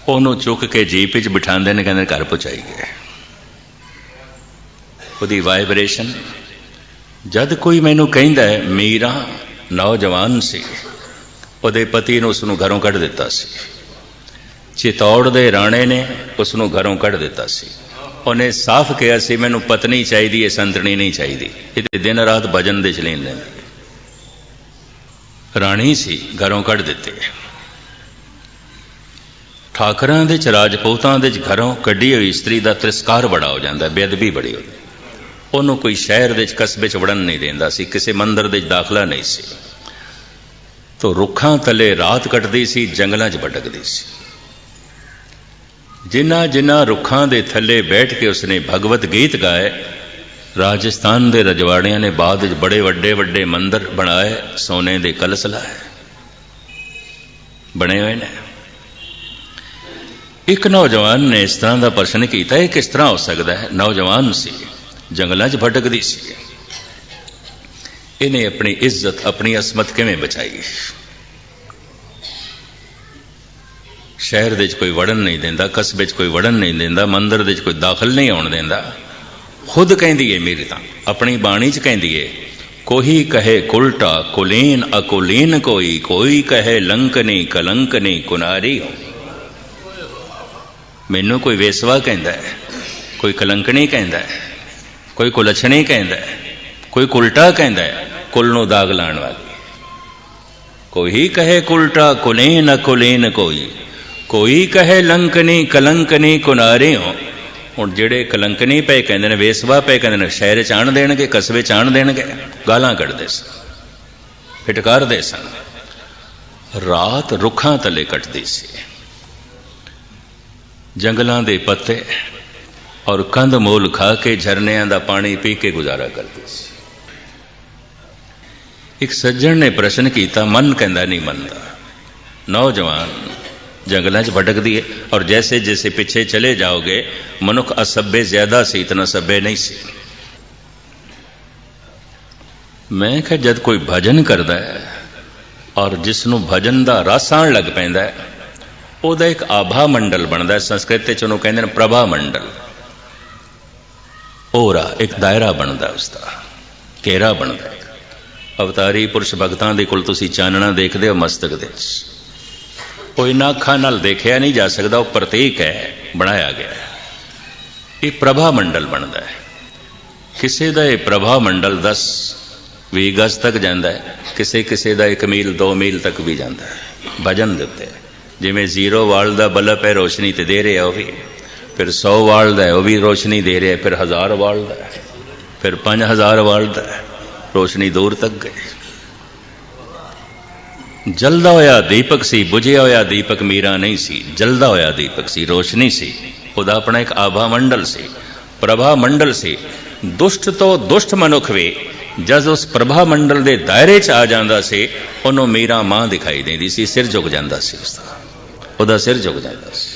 S1: उन्होंने चुक के जीप च बिठांदे ने, कहंदे घर पहुंचाइए। उहदी वाइब्रेशन, जद कोई मैनू कहंदा है, मीरा नौजवान सी, उहदे पति ने उसनूं घरों कढ़ दिता सी, चितौड़ दे राणे ने उसनूं घरों कढ़ दिता सी। उन्हें साफ कहा सी, मैनू पत्नी चाहिए, संतनी नहीं चाहिए। ये दिन रात भजन दे चलीन रहिंदी, राणी सी, घरों कढ़ दिते। ठाकरां दे च, राजपूतां दे च घरों कढ़ी हुई स्त्री का तिरस्कार बड़ा हो जाता, बेअदबी बड़ी होती। उन्होंने कोई शहर दे कस्बे च वड़न नहीं देंदा सी, किसी मंदिर दे दाखला नहीं सी। तो रुखां थले रात कटदी सी, जंगलों च भटकदी सी। जिन्ना जिन्ना रुखां दे थले बैठ के उसने भगवत गीत गाए, राजस्थान के रजवाड़ियां ने बाद बड़े वड्डे वड्डे मंदिर बनाए, सोने के कलश लाए बने हुए ने। एक नौजवान ने इस तरह का प्रश्न किया, यह किस तरह हो सकता है? नौजवान सी, जंगलों च भटकदी सी, इन्हें अपनी इज्जत अपनी असमत किवें बचाई? शहर दे कोई वड़न नहीं देंदा, कस्बे कोई वड़न नहीं देंदा, मंदिर दे कोई दाखिल नहीं आउण देंदा। खुद कहती है मेरी, अपनी बाणी च कहती है, कोई कहे कुलटा कुलीन अकुलीन, कोई कहे लंकनी कलंकनी कुनारी हो। मैनू कोई वेसवा कहता है, कोई कलंकनी कहता है, कोई कुलछणी कहता है, कोई कुलटा कहता है, कुल नूं दाग लाण वाली। कोई कहे कुलटा कुलीन अकुलीन, कोई कहे लंकनी कलंकनी कुनारी हो। हुण जिहड़े कलंकनी पे कहंदे ने, वेसवा पे कहंदे ने, शहर च आण देणगे, कस्बे च आण देणगे, गालां कढदे सन, फिटकारदे सन। रात रुखां थले कटदी सी, जंगलों के पत्ते और कंध मूल खा के, झरनियां दा पानी पी के गुजारा करती सी। एक सज्जन ने प्रश्न किया, मन कहता नहीं मनता। नौजवान जंगलों च भटकदी है, और जैसे जैसे पीछे चले जाओगे, मनुख असभ्य ज्यादा सी, इतना सभ्य नहीं सी। मैं कहा जब कोई भजन करता है और जिसनों भजन का रस आण लग पैंदा है, ਉਹਦਾ एक आभा मंडल बनता है। संस्कृत च ਉਹਨੂੰ ਕਹਿੰਦੇ ਨੇ प्रभा मंडल, ओरा एक दायरा बनता है, उसका घेरा बनता है। अवतारी पुरुष भगतां दे कोल तुसीं चानना देखते हो मस्तक दे, वो इन्हां अखां नाल देखिया नहीं जा सकता, वो प्रतीक है, बनाया गया है। ये प्रभा मंडल बनता है। किसी का यह प्रभा मंडल 10-20 गज तक जाता है, किसी किसी का 1 मील 2 मील तक भी जाता है। वजन दे उत्ते जिमें 0 वाल का बल्ब है रोशनी तो दे रहा, वह भी फिर 100 वाल का है वह भी रोशनी दे रहा है, फिर 1000 वाल का है, फिर 5000 वाल का है, रोशनी दूर तक गई। जलदा होया दीपक सी, बुझिया होया दीपक मीरा नहीं सी, जलदा होया दीपक सी, रोशनी सी, ਉਹਦਾ अपना एक आभा मंडल सी, प्रभा मंडल सी। दुष्ट तो दुष्ट मनुख भी जब उस प्रभा मंडल के दायरे च आ जाता से उन्हों मीरा मां दिखाई देती सी, सिर झुक जाता सी, उसका सिर झुक जाता सी।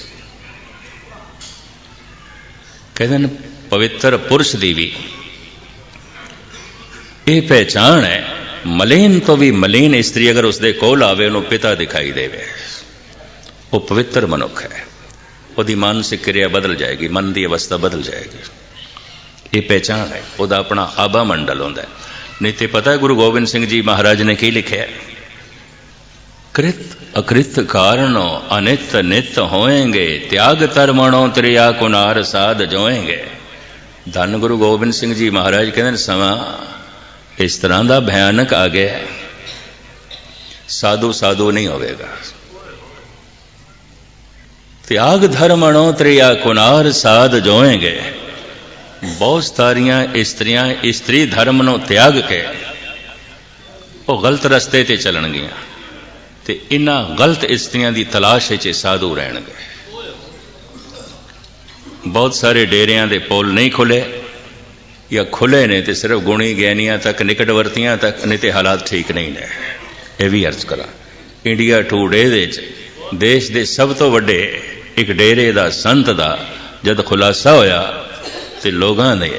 S1: कहते हैं पवित्र पुरुष की भी ये पहचान है, मलीन तो भी मलीन स्त्री अगर उसके कोल आवे उन्होंने पिता दिखाई देवे, वो पवित्र मनुख है, उसकी मानसिक क्रिया बदल जाएगी, मन की अवस्था बदल जाएगी। ये पहचान है, वह अपना आभा मंडल होता है। नहीं तो पता है गुरु गोबिंद सिंह जी महाराज ने की लिखा है, कृत अकृत कारणों अनित नित होएंगे, त्याग तरमणों त्रिया कुनार साध जोएंगे। धन गुरु गोबिंद सिंह जी महाराज कहते समा इस तरह का भयानक आ गया, साधु साधु नहीं होगा। त्याग धर्मणों त्रिया कुनार साध जोएंगे। बहुत सारिया स्त्रियां स्त्री धर्म नो त्याग के वो गलत रस्ते ते चलणगियां ते इन्हां गलत स्त्रियां दी तलाश विच साधु रहणगे। बहुत सारे डेरियां दे पोल नहीं खुले या खुले ने तो सिर्फ गुणी ज्ञानियां तक निकटवर्तियां तक, नहीं तो हालात ठीक नहीं ने। यह भी अर्ज करा इंडिया टूडे देश के सब तो वड्डे एक डेरे का संत का जब खुलासा होया तो लोगों ने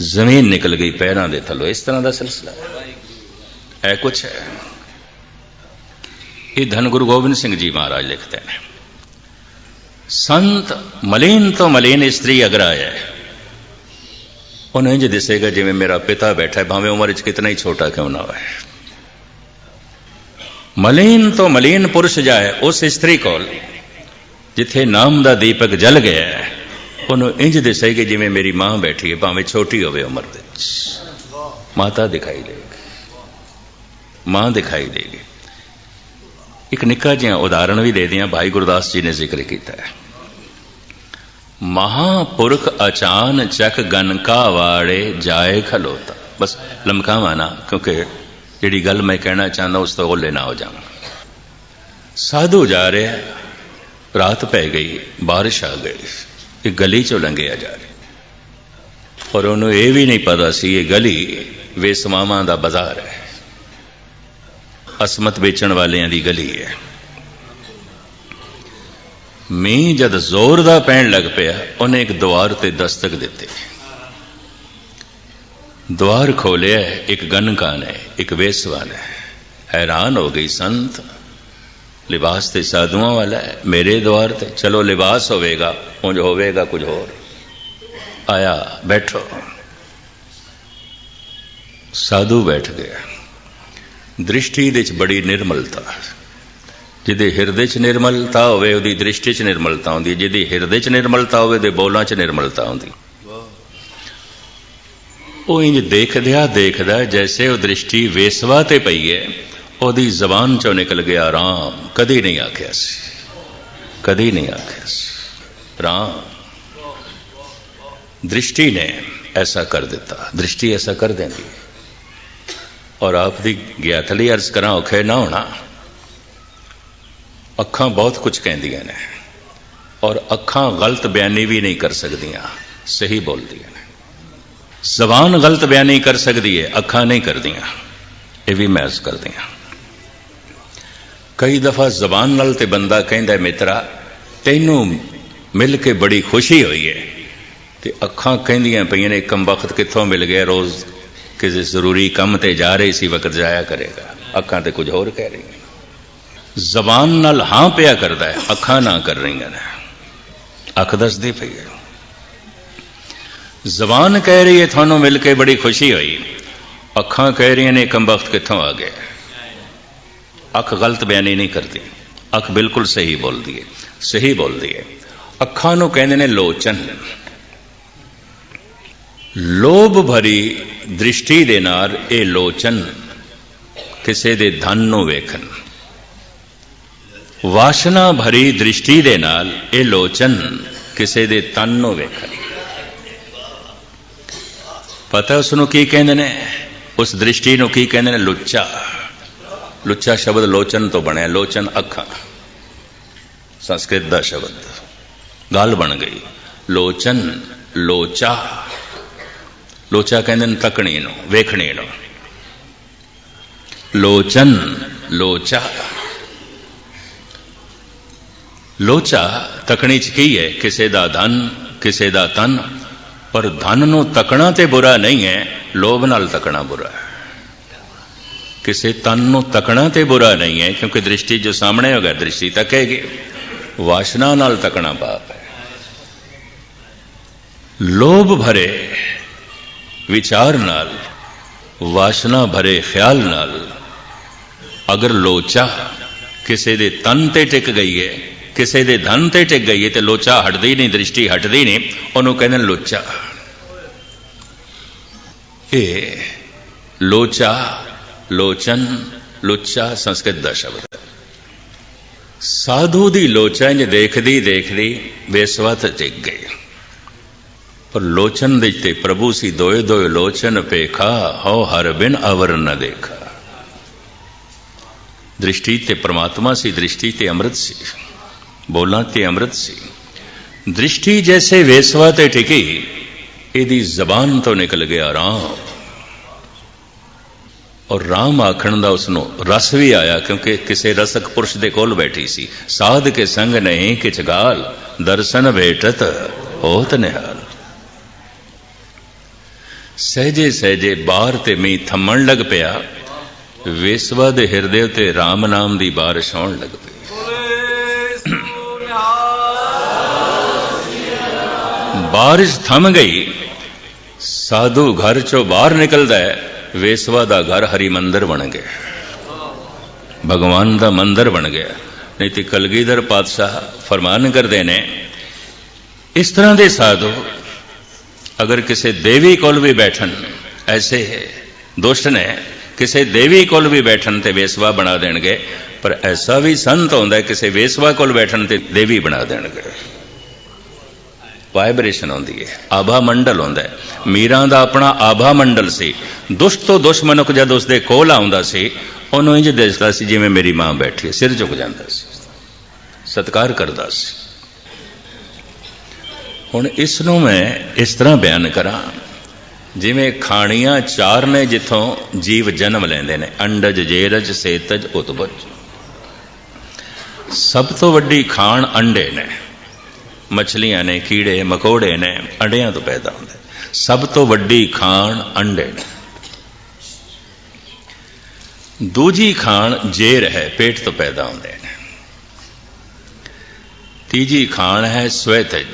S1: जमीन निकल गई पैरों के थलों। इस तरह का सिलसिला है कुछ है। ये धन गुरु गोबिंद सिंह जी महाराज लिखते हैं, संत मलीन तो मलीन स्त्री अगर आया उन्हें इंज दिसेगा जिवें मेरा पिता बैठा है, भावें उम्र कितना ही छोटा क्यों ना हो। मलीन तो मलीन पुरुष जाए उस स्त्री को जिथे नाम का दीपक जल गया है, उन्होंने इंज दिसेगी जिवें मेरी मां बैठी है, भावें छोटी होवे उम्र दे। माता दिखाई देगी, मां दिखाई देगी। एक निक्का जिहा उदाहरण भी दे दिया, भाई गुरदास जी ने जिक्र किया है। महापुरख अचान चक गनका वाड़े जाए खलोता। बस लमकावा ना, क्योंकि जिहड़ी गल मैं कहना चाहता उस तो ओले ना हो जाऊं। साधु जा रहे, रात पै गई, बारिश आ गई, एक गली चो लंघिया जा रही और उन्होंने ये भी नहीं पता सी ये गली वेसवावां दा बाजार है, असमत बेचण वालियां दी गली है। मींह जद जोर दा पैण लग पिया, उन्हें एक द्वार ते दस्तक दिती। द्वार खोलिया, एक गनका ने, एक वेसवा ने। हैरान हो गई, संत लिबास ते साधुओं वाला है, मेरे द्वार ते चलो लिबास होवेगा, उंज होवेगा कुछ होर। आया, बैठो। साधु बैठ गया। दृष्टि दे च बड़ी निर्मलता, जिदे हिरदे च निर्मलता होवे उहदी दृष्टि च निर्मलता होंदी, जिहदी हिरदे च निर्मलता होवे उहदे बोलां च निर्मलता होंदी। वो इंज देखदा जैसे वो दृष्टि वेसवा ते पई है, ਉਹਦੀ ਜ਼ਬਾਨ ਚੋਂ निकल गया राम। कदी नहीं आख्या सी, कदी नहीं आख्या सी राम। दृष्टि ने ऐसा कर दिता, दृष्टि ऐसा कर देंगी। और आपकी ज्ञातली अर्ज करा औखे ना होना, अखां बहुत कुछ कहदियां ने और अखां गलत बयानी भी नहीं कर सकदियां, सही बोलदियां ने। जबान गलत बयानी कर सकती है, अखां नहीं करदियां। ये भी मैं अर्ज करदियां। कई दफा जबान नाल ते बंदा कहंदा मित्रा तैनू मिल के बड़ी खुशी हुई है, ते अखां कहंदियां पईयां ने कम वक्त कित्थों मिल गया, रोज किसी जरूरी काम ते जा रही सी, वक्त जाया करेगा। अखां ते कुछ होर कह रही। जबान नाल हां पिया करदा है, अखां ना कर रही ने। अख दसदी पई है, जबान कह रही है थानू मिल के बड़ी खुशी हुई, अखां कह रही ने कम वक्त कित्थों आ गए। अख गलत बयानी नहीं करती, अख बिल्कुल सही बोलती है, सही बोलती है। अखां नूं कहंदे ने लोचन। लोभ भरी दृष्टि दे नाल ये लोचन किसे दे धन नूं वेखन, वासना भरी दृष्टि दे नाल ये लोचन किसे दे तन नूं वेखन। पता उसनूं की कहंदे ने, उस दृष्टि नूं की कहंदे ने? लुच्चा। लुच्चा शब्द लोचन तो बनया, लोचन अखां, संस्कृत दा शब्द, गल बन गई लोचन। लोचा, लोचा कहंदे ने तकणी नूं, वेखणी नूं। लोचन, लोचा। लोचा तकणी च की है? किसे दा धन, किसे दा तन। पर धन नूं तकना ते बुरा नहीं है, लोभ नाल तकना बुरा है। किसे तन नूं तकना ते बुरा नहीं है, क्योंकि दृष्टि जो सामने होगा दृष्टि तकेगी। वासना नाल तकना पाप है। लोभ भरे विचार नाल, वासना भरे ख्याल नाल अगर लोचा किसे दे तन ते टिक गई है, किसे दे धन ते टिक गई है, तो लोचा हटदी नहीं, दृष्टि हटदी नहीं, उन्होंने कहते हैं लोचा। ये लोचा, लोचन, लुच्चा संस्कृत दा शब्द है। साधु दी लोचा इंज देखदी देखदी बेसवा ते टिक गई, पर लोचन दिते प्रभु सी दोए दोए लोचन पेखा, हो हर बिन अवर न देखा। दृष्टि ते परमात्मा सी, दृष्टि ते अमृत सी, बोलना ते अमृत सी। दृष्टि जैसे वेसवा ते टिकी, इहदी जबान तो निकल गया राम। और राम आखण दा उसनों रस भी आया, क्योंकि किसे रसक पुरुष दे कोल बैठी सी। साध के संग नहीं किछ गाल, दर्शन भेटत होत निहाल। सहजे सहजे बार ते मी थमण लग पिया, वेसवा दे हिरदे ते राम नाम दी बारिश होण लग पई। बारिश थम गई, साधु घर चो बाहर निकलदा है, वेसवा दा घर हरि मंदिर बन गया, भगवान दा मंदिर बन गया। नहीं तो कलगीधर पातशाह फरमान करते ने, इस तरह के साधु अगर किसी देवी कोल भी बैठन, ऐसे दुष्ट ने किसी देवी कोल भी बैठन ते वेसवा बना देंगे, पर ऐसा भी संत होंदा है किसी वेसवा कोल बैठन ते देवी बना देंगे। वाइब्रेशन होंदी है, आभा मंडल होंदा है। मीरा दा अपना आभा मंडल सी। दुष्ट तो दुष्ट मनुख जद उसदे कोल आउंदा सी, उन्होंने इंज देखदा सी जिवें मेरी मां बैठी है, सिर झुक जांदा सी, सत्कार करदा सी। हुण इसनूं मैं इस तरह बयान करा, जिवें खाणियां चार ने जिथों जीव जन्म लैंदे ने, अंडज, जेरज, सेतज, उतबज। सब तो वड्डी खाण अंडे ने, मछलियां ने, कीड़े मकोड़े ने, अंडियां तो पैदा होंदे। सब तो वड्डी खाण अंडे ने। दूजी खाण जेर है, पेट तो पैदा होंदे ने। तीजी खाण है स्वेतज,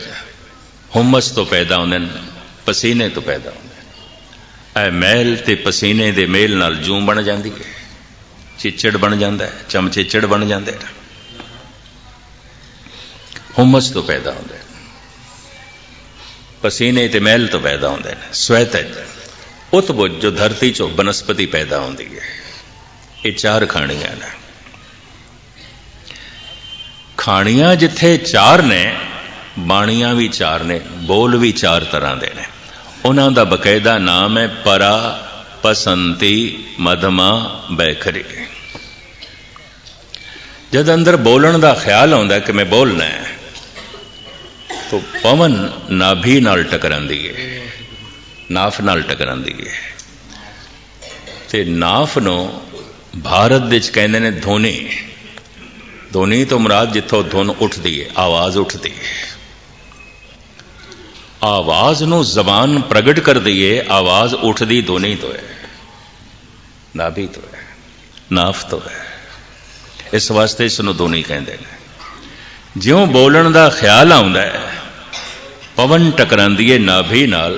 S1: हुमस तो पैदा होंदे ने, पसीने तो पैदा होंदे ने। ऐ मैल ते पसीने दे मेल नाल जूं बन जांदी है, चिचड़ बन जांदा है, चमचिचड़ बन जांदे ने। हुमस तो पैदा होंदे ने, पसीने ते मैल तो पैदा होंदे ने। स्वेतज, उत्बुज जो धरती चो बनस्पति पैदा होंदी है। ये चार खाणियां ने। खाणियां जिथे चार ने, बाणियां भी चार ने, बोल भी चार तरह दे ने। उन्हां दा बकायदा नाम है परा, पसंती, मधमा, बैखरी। जद अंदर बोलन दा ख्याल आउंदा कि मैं बोलना है, तो पवन नाभि नाल टकरांदी है, नाफ नाल टकरांदी है। ते नाफ नूं भारत विच कहंदे ने धुनी। धुनी तो मुराद जिथों धुन उठदी है, आवाज उठदी है। आवाज नूं जबान प्रगट कर दी है, आवाज उठदी धुनी तो है, नाभि तो है, नाफ तो है। इस वास्ते इसनूं धुनी कहंदे ने। ज्यों बोलन दा ख्याल आउंदा है, पवन टकरांदी है नाभि नाल,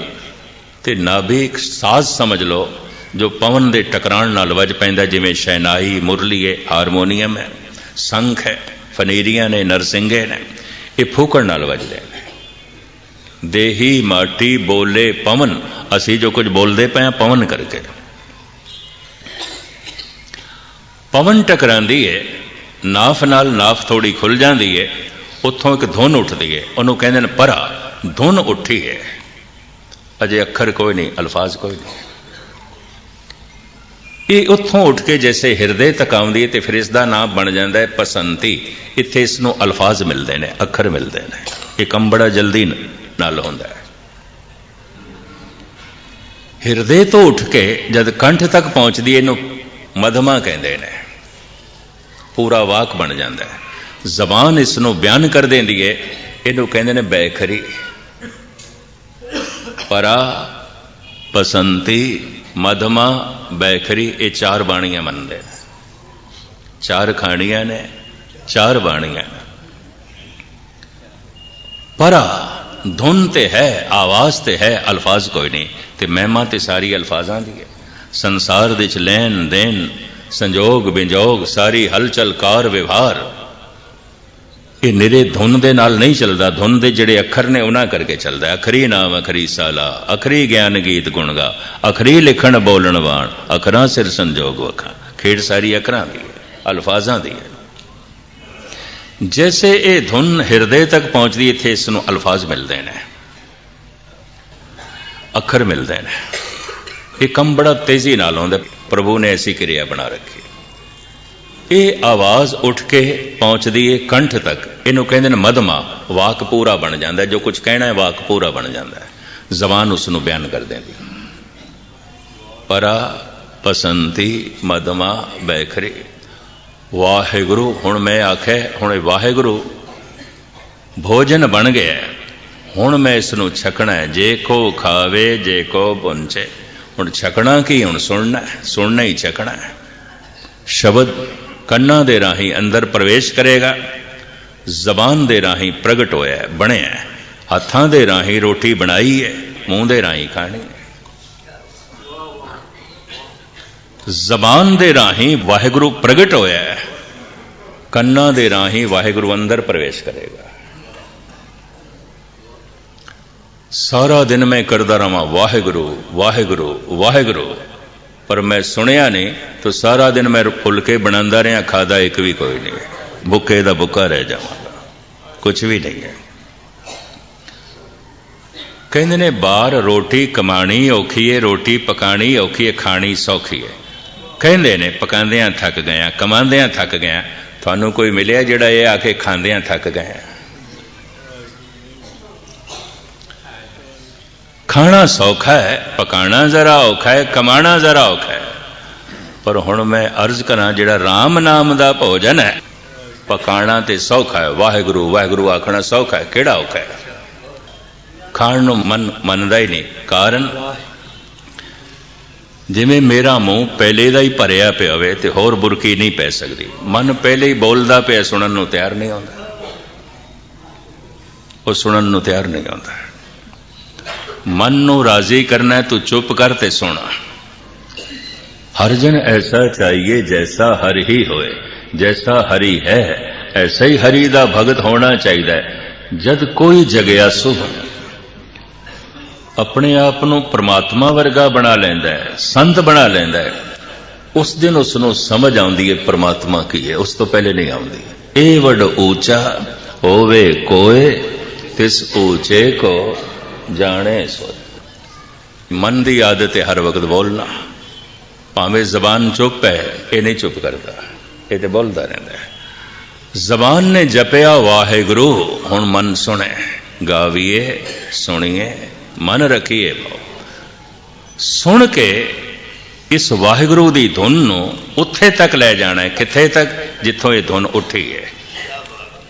S1: ते नाभि एक साज समझ लो जो पवन दे टकराण नाल वज पैंदा, जिवें शहनाई, मुरली है, हारमोनीयम है, संख है, फनेरियां ने, नरसिंगे ने, ये फूकण नाल वजदे ने। देही माटी बोले पवन, असी जो कुछ बोलते पे हैं पवन करके। पवन टकरांदी है, नाफ नाल नाफ थोड़ी खुल जाती है, उत्थों एक धुन उठती है, उन्होंने कहते हैं परा धुन उठी है, अजे अखर कोई नहीं, अल्फाज कोई नहीं। ये उत्थों उठ के जैसे हिरदे तक आउंदी है तो फिर इसका नाम बन जाता है पसंती। इत्थे इसनों अल्फाज मिलते हैं, अखर मिलते हैं। ये कम बड़ा जल्दी नाल होंदा है। हिरदे तो उठ के जब कंठ तक पहुंचती है, इनू मधमा कहते हैं, पूरा वाक बन जाता है। जबान इसनों बयान कर देंदी है, इनू कहते हैं बैखरी। परा, पसंती, मधमा, बैखरी, ये चार बाणियां मनते हैं। चार खाणियां ने, चार बाणियां ने। परा धुन ते है, आवाज ते है, अल्फाज कोई नहीं। ते महिमा ते सारी अल्फाजां दी है। संसार दे च लैन देन, संजोग बिंजोग, सारी हलचल कार व्यवहार ये निरे धुन दे नाल नहीं चलता। धुन दे जिहड़े अखर ने उन्हां करके चलता है। अखरी नाम अखरी साला, अखरी ज्ञान गीत गुण गा, अखरी लिखण बोलण वाण, अखरां सिर संजोग वखा। खेड़ सारी अखरां दी है, अल्फाजां दी है। जैसे ये धुन हिरदे तक पहुंचती, इत्थे इसनूं अल्फाज मिलते हैं, अखर मिलते हैं। ये कम बड़ा तेजी नाल होंदा। प्रभु ने ऐसी क्रिया बना रखी। ये आवाज उठ के पहुंचती है कंठ तक, इनू कहते हैं मधमा। वाक पूरा बन जाता है, जो कुछ कहना है वाक पूरा बन जाता है। जबान उसनू बयान कर देती। परा, पसंती, मधमा, बैखरी। वाहेगुरु हुण मैं आखे, हुण वाहेगुरु भोजन बन गया, हुण मैं इसनू छकना है। जे को खावे जे को पुंचे। हुण छकना की, हुण सुनना है, सुनना ही छकना है। शब्द कन्ना दे राही अंदर प्रवेश करेगा, जबान दे राही प्रगट होया है, बने है। हाथां दे राही रोटी बनाई है, मूंह दे राही खानी है। जबान दे राही वाहिगुरु प्रगट होया है, कन्ना दे राही वाहिगुरु अंदर प्रवेश करेगा। सारा दिन मैं करदा रहा वाहिगुरु वाहिगुरु वाहिगुरु, पर मैं सुनिया नहीं तो सारा दिन मैं फुलके बनांदा रहा, खादा एक भी कोई नहीं। भुखे दा भुखा रह जावांगा, कुछ भी नहीं है। कहंदे ने बाहर रोटी कमाणी औखी है, रोटी पकानी औखी है, खानी सौखी है। कहंदे ने पकांदियां थक गया, कमांदियां थक गया। थानू कोई मिलिया जिहड़ा ये आके खांदियां थक गया? खाना सौखा है, पकाना जरा औखा है, कमाना जरा औखा है। पर हुण मैं अर्ज करा, जिहड़ा राम नाम दा भोजन है, पकाना ते सौखा है। वाहिगुरु वाहिगुरु आखना सौखा है, किहड़ा औखा है? खाण नूं मन मनदा ही नहीं। कारण जिवें मेरा मुंह पहले दा ही भरिया पिया होवे ते होर बुरकी नहीं पै सकदी। मन पहले ही बोलदा पिया, सुनन नूं तैयार नहीं होंदा, वो सुनन नूं तैयार नहीं होंदा। मन नूं राजी करना है, तू चुप कर ते सुन। हर जन ऐसा चाहिए जैसा हरि ही होए, जैसा हरि है ऐसा ही हरि दा भगत होना चाहिए। जद कोई जगया सुख अपने आप को परमात्मा वर्गा बना लेंदा है, संत बना लेंदा है, उस दिन उसनों समझ आउंदी है परमात्मा की है, उस तो पहले नहीं आउंदी। ए वड ऊंचा होवे कोय, तिस ऊंचे को जाने सो। मन की आदत है हर वक्त बोलना, भावें जबान चुप है, ये नहीं चुप करता, ये तो बोलता रहता है। जबान ने जपया वाहेगुरु, हुण मन सुने, गावीए सुनिए मन रखिए भाव। सुन के इस वाहिगुरु की धुन नूं उत्थे तक ले जाना है। किथे तक? जिथों ये धुन उठी है,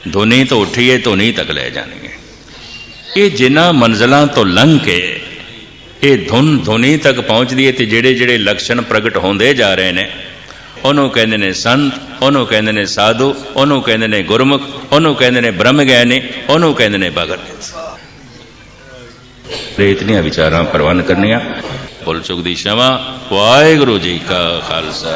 S1: धुनी तो उठी है, धुनी तक ले जानी है। ये जिन्हां मंजिलों तो लंघ के ये धुन धुनी तक पहुँचती है, तो जेड़े जेड़े लक्षण प्रगट होंदे जा रहे हैं, उन्होंने कहते हैं संत, उन्होंने कहते हैं साधु, उन्होंने कहते हैं गुरमुख, उन्होंने कहते हैं ब्रह्म ज्ञानी, उन्होंने कहते हैं भगत। इतनियां विचारां प्रवान करनियां। भुल चुक दी क्षमा। वाहिगुरू जी का खालसा।